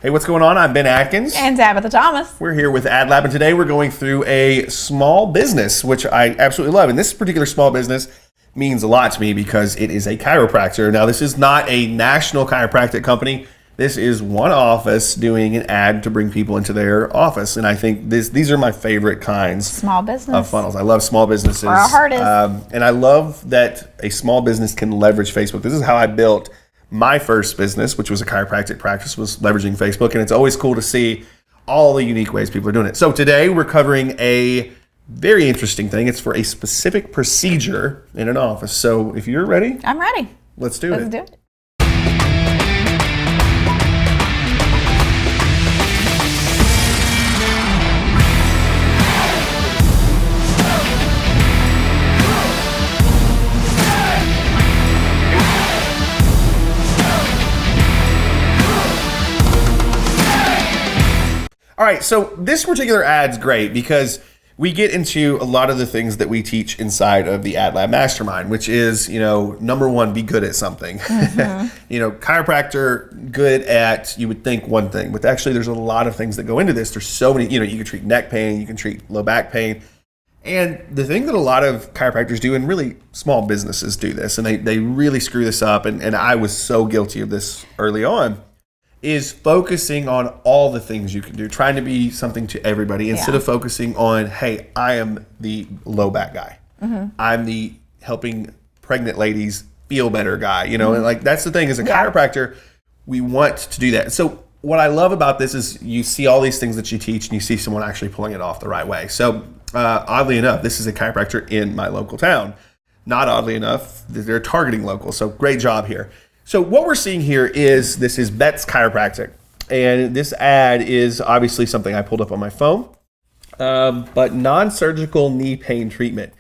Hey, what's going on? I'm Ben Atkins. And Tabitha Thomas. We're here with AdLab, and today we're going through a small business, which I absolutely love. And this particular small business means a lot to me because it is a chiropractor. Now, this is not a national chiropractic company. This is one office doing an ad to bring people into their office. And I think these are my favorite kinds Small business of funnels. I love small businesses. Where our heart is. And I love that a small business can leverage Facebook. This is how I built my first business, which was a chiropractic practice, was leveraging Facebook. And it's always cool to see all the unique ways people are doing it. So today we're covering a very interesting thing. It's for a specific procedure in an office. So if you're ready. I'm ready. Let's do it. Let's do it. All right, so this particular ad's great because we get into a lot of the things that we teach inside of the AdLab Mastermind, which is, number one, be good at something. Mm-hmm. Chiropractor, good at, you would think one thing, but actually there's a lot of things that go into this. There's so many, you can treat neck pain, you can treat low back pain. And the thing that a lot of chiropractors do, and really small businesses do this, and they really screw this up, and I was so guilty of this early on, is focusing on all the things you can do, trying to be something to everybody instead of focusing on, hey, I am the low back guy. Mm-hmm. I'm the helping pregnant ladies feel better guy, and like that's the thing as a chiropractor, we want to do that. So what I love about this is you see all these things that you teach and you see someone actually pulling it off the right way. So oddly enough, this is a chiropractor in my local town. Not oddly enough, they're targeting local. So great job here. So what we're seeing here is this is Bet's Chiropractic. And this ad is obviously something I pulled up on my phone. But non-surgical knee pain treatment.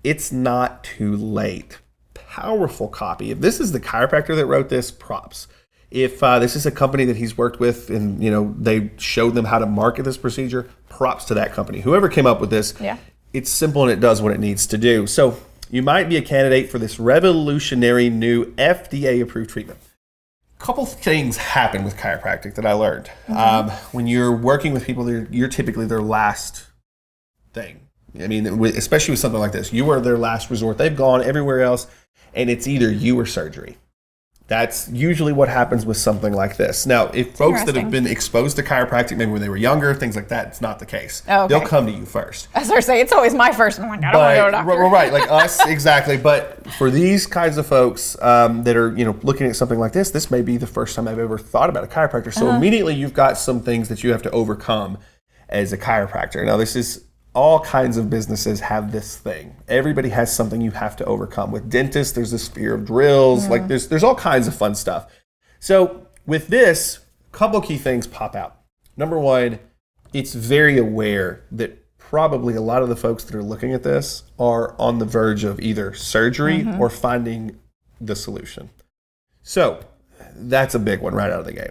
It's not too late. Powerful copy. If this is the chiropractor that wrote this, props. If this is a company that he's worked with and they showed them how to market this procedure, props to that company. Whoever came up with this, it's simple and it does what it needs to do. So you might be a candidate for this revolutionary new FDA-approved treatment. A couple things happen with chiropractic that I learned. Mm-hmm. When you're working with people, you're typically their last thing. I mean, especially with something like this. You are their last resort. They've gone everywhere else, and it's either you or surgery. That's usually what happens with something like this. Now, if folks that have been exposed to chiropractic, maybe when they were younger, things like that, it's not the case. Oh, okay. They'll come to you first. As I say, it's always my first. I'm like, I don't want to go to a doctor. Right, like us, exactly. But for these kinds of folks that are, looking at something like this may be the first time I've ever thought about a chiropractor. So immediately you've got some things that you have to overcome as a chiropractor. Now, this is all kinds of businesses have this thing. Everybody has something you have to overcome. With dentists, there's this fear of drills. Like there's all kinds of fun stuff. So with this, a couple key things pop out. Number one, it's very aware that probably a lot of the folks that are looking at this are on the verge of either surgery or finding the solution. So that's a big one right out of the gate.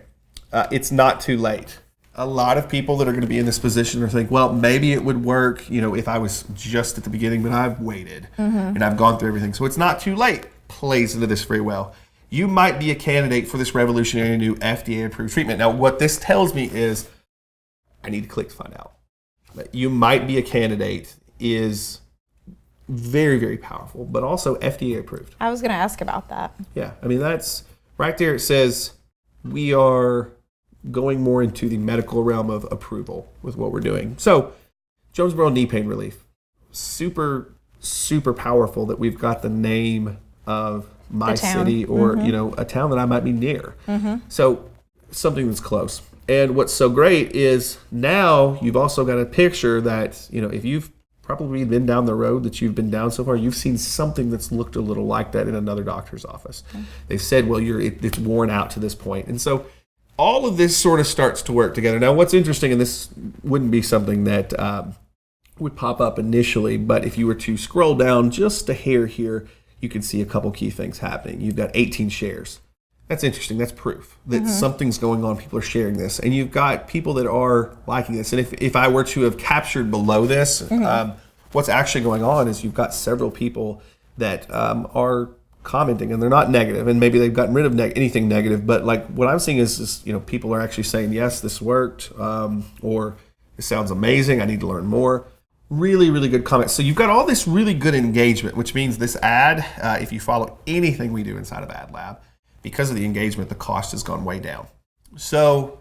It's not too late. A lot of people that are going to be in this position are thinking, well, maybe it would work, if I was just at the beginning, but I've waited and I've gone through everything. So it's not too late. Plays into this very well. You might be a candidate for this revolutionary new FDA-approved treatment. Now, what this tells me is I need to click to find out. But you might be a candidate is very, very powerful, but also FDA-approved. I was going to ask about that. Yeah, I mean, that's right there. It says we are going more into the medical realm of approval with what we're doing. So, Jonesboro knee pain relief. Super, super powerful that we've got the name of my city or, a town that I might be near. So, something that's close. And what's so great is now you've also got a picture that, if you've probably been down the road that you've been down so far, you've seen something that's looked a little like that in another doctor's office. They've said, well, it's worn out to this point. And so, all of this sort of starts to work together. Now, what's interesting, and this wouldn't be something that would pop up initially, but if you were to scroll down just a hair here, you can see a couple key things happening. You've got 18 shares. That's interesting. That's proof that something's going on. People are sharing this. And you've got people that are liking this. And if I were to have captured below this, what's actually going on is you've got several people that are commenting, and they're not negative, and maybe they've gotten rid of anything negative, but like what I'm seeing is people are actually saying, yes, this worked, or it sounds amazing, I need to learn more. Really, really good comments. So you've got all this really good engagement, which means this ad, if you follow anything we do inside of AdLab, because of the engagement, the cost has gone way down. So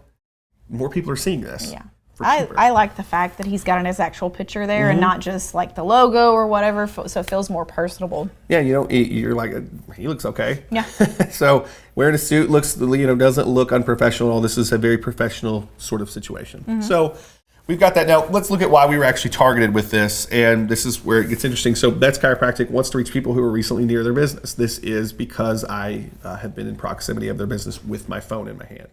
more people are seeing this. Yeah. I like the fact that he's got his actual picture there and not just like the logo or whatever, so it feels more personable. Yeah, you're like, he looks okay. Yeah. So wearing a suit looks, doesn't look unprofessional. All this is a very professional sort of situation. So we've got that. Now let's look at why we were actually targeted with this, and this is where it gets interesting. So That's Chiropractic wants to reach people who are recently near their business. This is because I have been in proximity of their business with my phone in my hand.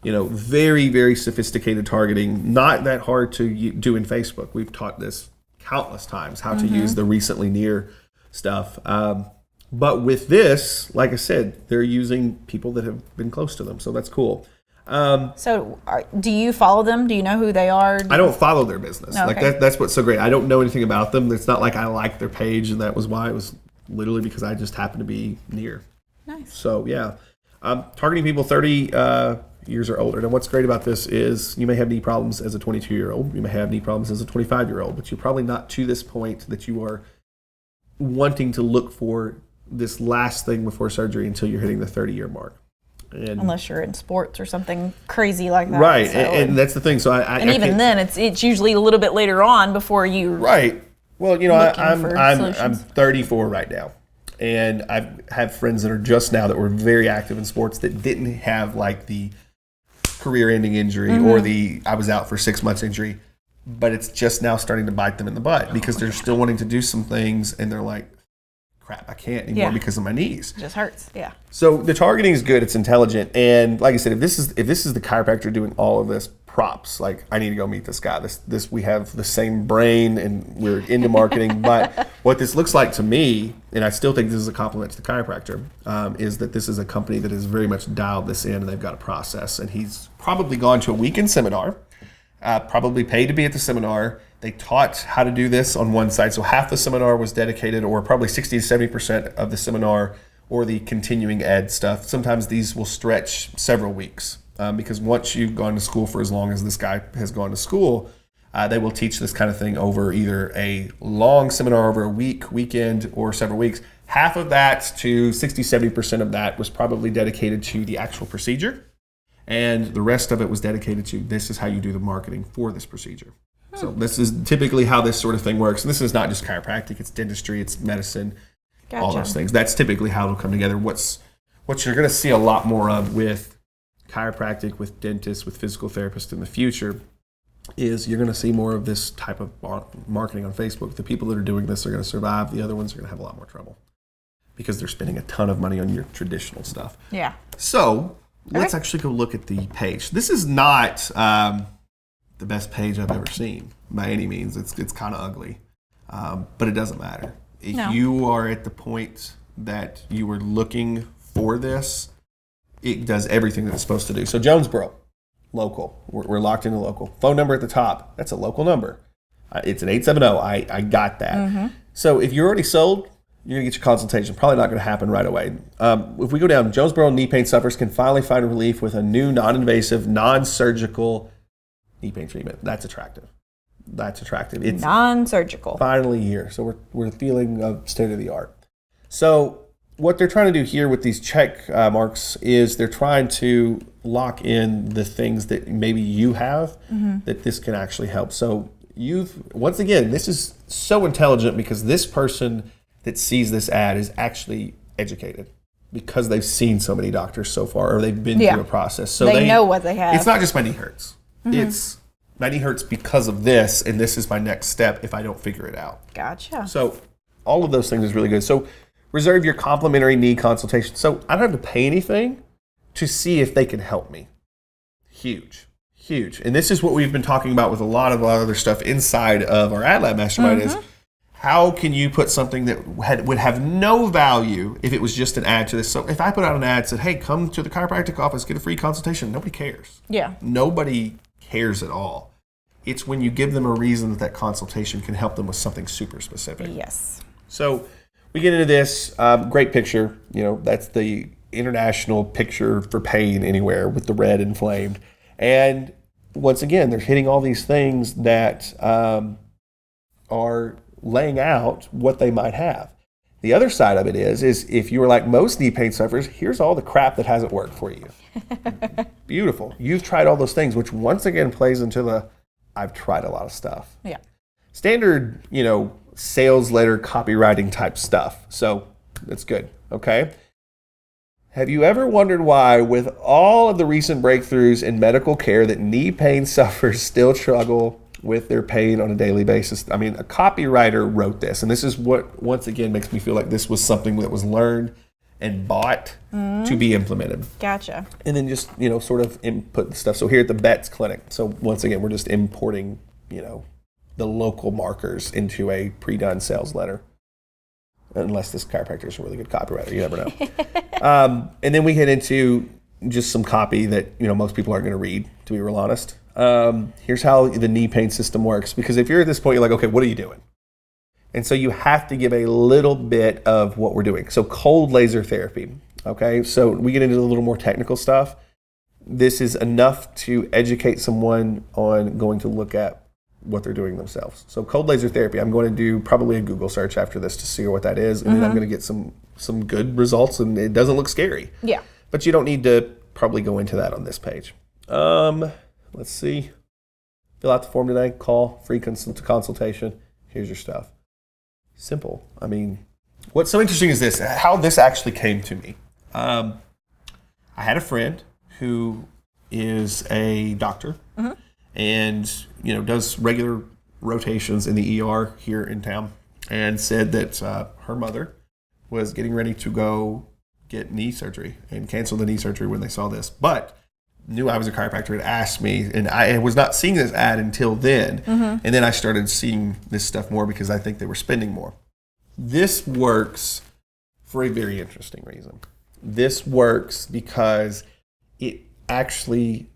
Very, very sophisticated targeting, not that hard to do in Facebook. We've taught this countless times, how to use the recently near stuff. But with this, like I said, they're using people that have been close to them. So that's cool. So do you follow them? Do you know who they are? I don't follow their business. Oh, okay. That's what's so great. I don't know anything about them. It's not like I like their page, and that was why. It was literally because I just happened to be near. Nice. So, yeah. Targeting people 30 years or older. Now, what's great about this is you may have knee problems as a 22-year-old. You may have knee problems as a 25-year-old, but you're probably not to this point that you are wanting to look for this last thing before surgery until you're hitting the 30-year mark. Unless you're in sports or something crazy like that. Right, so, and that's the thing. So even then, it's usually a little bit later on before you. Right. Well, I'm 34 right now. And I have friends that are just now that were very active in sports that didn't have like the career-ending injury or the I was out for 6 months injury, but it's just now starting to bite them in the butt because they're still wanting to do some things and they're like, crap, I can't anymore because of my knees. It just hurts, yeah. So the targeting is good, it's intelligent, and like I said, if this is the chiropractor doing all of this, props. Like, I need to go meet this guy. This we have the same brain and we're into marketing. But what this looks like to me, and I still think this is a compliment to the chiropractor, is that this is a company that has very much dialed this in and they've got a process. And he's probably gone to a weekend seminar, probably paid to be at the seminar. They taught how to do this on one side. So half the seminar was dedicated, or probably 60 to 70% of the seminar or the continuing ed stuff. Sometimes these will stretch several weeks. Because once you've gone to school for as long as this guy has gone to school, they will teach this kind of thing over either a long seminar over a weekend, or several weeks. Half of that to 60, 70% of that was probably dedicated to the actual procedure. And the rest of it was dedicated to this is how you do the marketing for this procedure. So this is typically how this sort of thing works. And this is not just chiropractic, it's dentistry, it's medicine, all those things. That's typically how it'll come together. What you're going to see a lot more of with chiropractic, with dentists, with physical therapists in the future is you're going to see more of this type of marketing on Facebook. The people that are doing this are going to survive. The other ones are going to have a lot more trouble because they're spending a ton of money on your traditional stuff. Yeah. So let's actually go look at the page. This is not the best page I've ever seen by any means. It's kind of ugly, but it doesn't matter. If you are at the point that you were looking for this, it does everything that it's supposed to do. So Jonesboro, local. We're locked into local. Phone number at the top. That's a local number. It's an 870. I got that. So if you're already sold, you're going to get your consultation. Probably not going to happen right away. If we go down, Jonesboro knee pain sufferers can finally find relief with a new non-invasive, non-surgical knee pain treatment. That's attractive. It's non-surgical. Finally here. So we're feeling of state of the art. So what they're trying to do here with these check marks is they're trying to lock in the things that maybe you have that this can actually help. So once again, this is so intelligent because this person that sees this ad is actually educated because they've seen so many doctors so far, or they've been through a process. So they know what they have. It's not just my knee hurts. It's my knee hurts because of this, and this is my next step if I don't figure it out. Gotcha. So all of those things is really good. So reserve your complimentary knee consultation. So I don't have to pay anything to see if they can help me. Huge. And this is what we've been talking about with a lot of other stuff inside of our AdLab Mastermind is how can you put something that would have no value if it was just an ad to this. So if I put out an ad that said, hey, come to the chiropractic office, get a free consultation, nobody cares. Yeah. Nobody cares at all. It's when you give them a reason that consultation can help them with something super specific. Yes. So we get into this. Great picture. That's the international picture for pain anywhere with the red inflamed. And once again, they're hitting all these things that are laying out what they might have. The other side of it is if you were like most knee pain sufferers, here's all the crap that hasn't worked for you. Beautiful. You've tried all those things, which once again plays into the I've tried a lot of stuff. Yeah. Standard, sales letter copywriting type stuff. So that's good. Okay. Have you ever wondered why, with all of the recent breakthroughs in medical care, that knee pain sufferers still struggle with their pain on a daily basis? I mean, a copywriter wrote this, and this is what, once again, makes me feel like this was something that was learned and bought to be implemented. Gotcha. And then just, sort of input the stuff. So here at the Betts Clinic, so once again, we're just importing, the local markers into a pre-done sales letter. Unless this chiropractor is a really good copywriter, you never know. And then we get into just some copy that most people aren't going to read, to be real honest. Here's how the knee pain system works. Because if you're at this point, you're like, okay, what are you doing? And so you have to give a little bit of what we're doing. So cold laser therapy. Okay, so we get into a little more technical stuff. This is enough to educate someone on going to look at what they're doing themselves. So cold laser therapy, I'm going to do probably a Google search after this to see what that is, and then I'm going to get some good results, and it doesn't look scary. Yeah. But you don't need to probably go into that on this page. Let's see. Fill out the form today. Call, free consultation. Here's your stuff. Simple. I mean, what's so interesting is this, how this actually came to me. I had a friend who is a doctor. And does regular rotations in the ER here in town, and said that her mother was getting ready to go get knee surgery and cancel the knee surgery when they saw this, but knew I was a chiropractor and asked me, and I was not seeing this ad until then. And then I started seeing this stuff more because I think they were spending more. This works for a very interesting reason. This works because it actually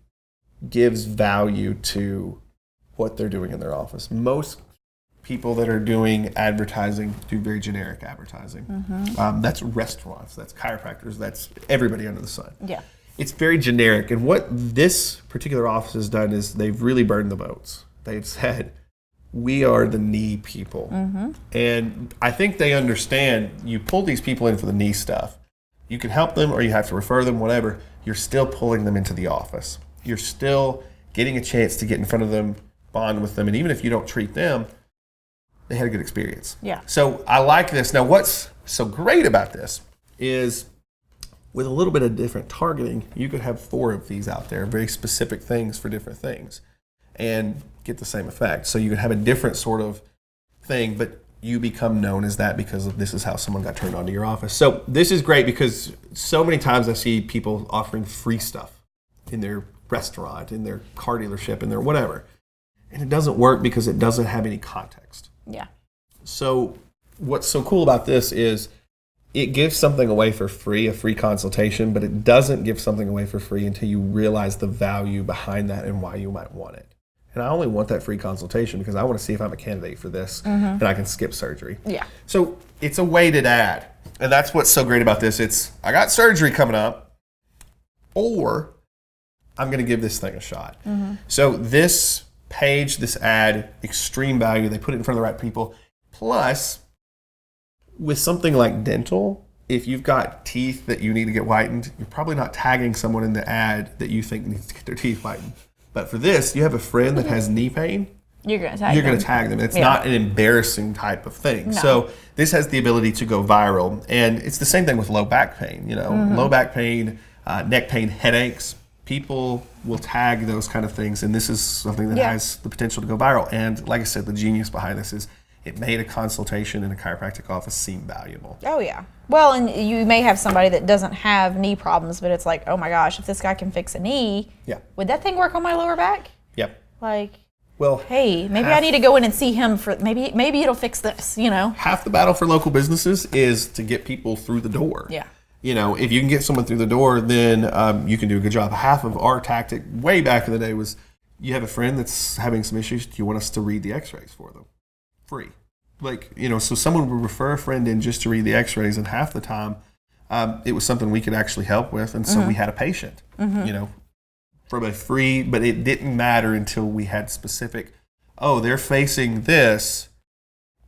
gives value to what they're doing in their office. Most people that are doing advertising do very generic advertising. That's restaurants, that's chiropractors, that's everybody under the sun. Yeah. It's very generic. And what this particular office has done is they've really burned the boats. They've said, we are the knee people. And I think they understand you pull these people in for the knee stuff. You can help them or you have to refer them, whatever. You're still pulling them into the office. You're still getting a chance to get in front of them, bond with them, and even if you don't treat them, they had a good experience. Yeah. So I like this. Now, what's so great about this is with a little bit of different targeting, you could have 4 of these out there, very specific things for different things, and get the same effect. So you could have a different sort of thing, but you become known as that because of this is how someone got turned on to your office. So this is great because so many times I see people offering free stuff in their restaurant, in their car dealership, in their whatever. And it doesn't work because it doesn't have any context. Yeah. So what's so cool about this is it gives something away for free, a free consultation, but it doesn't give something away for free until you realize the value behind that and why you might want it. And I only want that free consultation because I want to see if I'm a candidate for this and I can skip surgery. Yeah. So it's a weighted ad. And that's what's so great about this. It's, I got surgery coming up, or I'm going to give this thing a shot. So this page, this ad, extreme value. They put it in front of the right people. Plus, with something like dental, if you've got teeth that you need to get whitened, you're probably not tagging someone in the ad that you think needs to get their teeth whitened. But for this, you have a friend that has knee pain, you're going to tag them. It's not an embarrassing type of thing. No. So this has the ability to go viral. And it's the same thing with low back pain. Low back pain, neck pain, headaches. People will tag those kind of things, and this is something that has the potential to go viral. And like I said, the genius behind this is it made a consultation in a chiropractic office seem valuable. Oh, yeah. Well, and you may have somebody that doesn't have knee problems, but it's like, oh my gosh, if this guy can fix a knee, would that thing work on my lower back? Yep. Like, well, hey, maybe I need to go in and see him for maybe it'll fix this, Half the battle for local businesses is to get people through the door. Yeah. If you can get someone through the door, then you can do a good job. Half of our tactic way back in the day was you have a friend that's having some issues. Do you want us to read the x-rays for them? Free. like, so someone would refer a friend in just to read the x-rays, and half the time it was something we could actually help with. And so we had a patient, from a free, but it didn't matter until we had specific, they're facing this.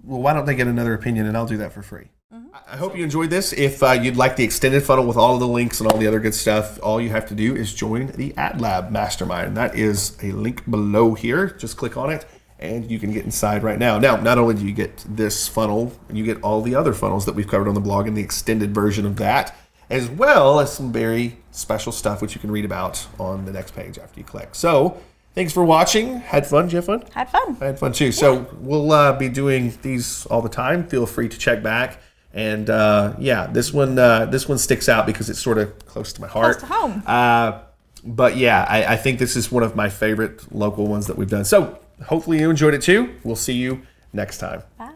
Well, why don't they get another opinion, and I'll do that for free. I hope you enjoyed this. If you'd like the extended funnel with all of the links and all the other good stuff, all you have to do is join the AdLab Mastermind. That is a link below here. Just click on it, and you can get inside right now. Now, not only do you get this funnel, you get all the other funnels that we've covered on the blog and the extended version of that, as well as some very special stuff which you can read about on the next page after you click. So, thanks for watching. Had fun? Did you have fun? Had fun. I had fun too. So we'll be doing these all the time. Feel free to check back. And this one sticks out because it's sort of close to my heart. Close to home. But yeah, I think this is one of my favorite local ones that we've done. So hopefully you enjoyed it too. We'll see you next time. Bye.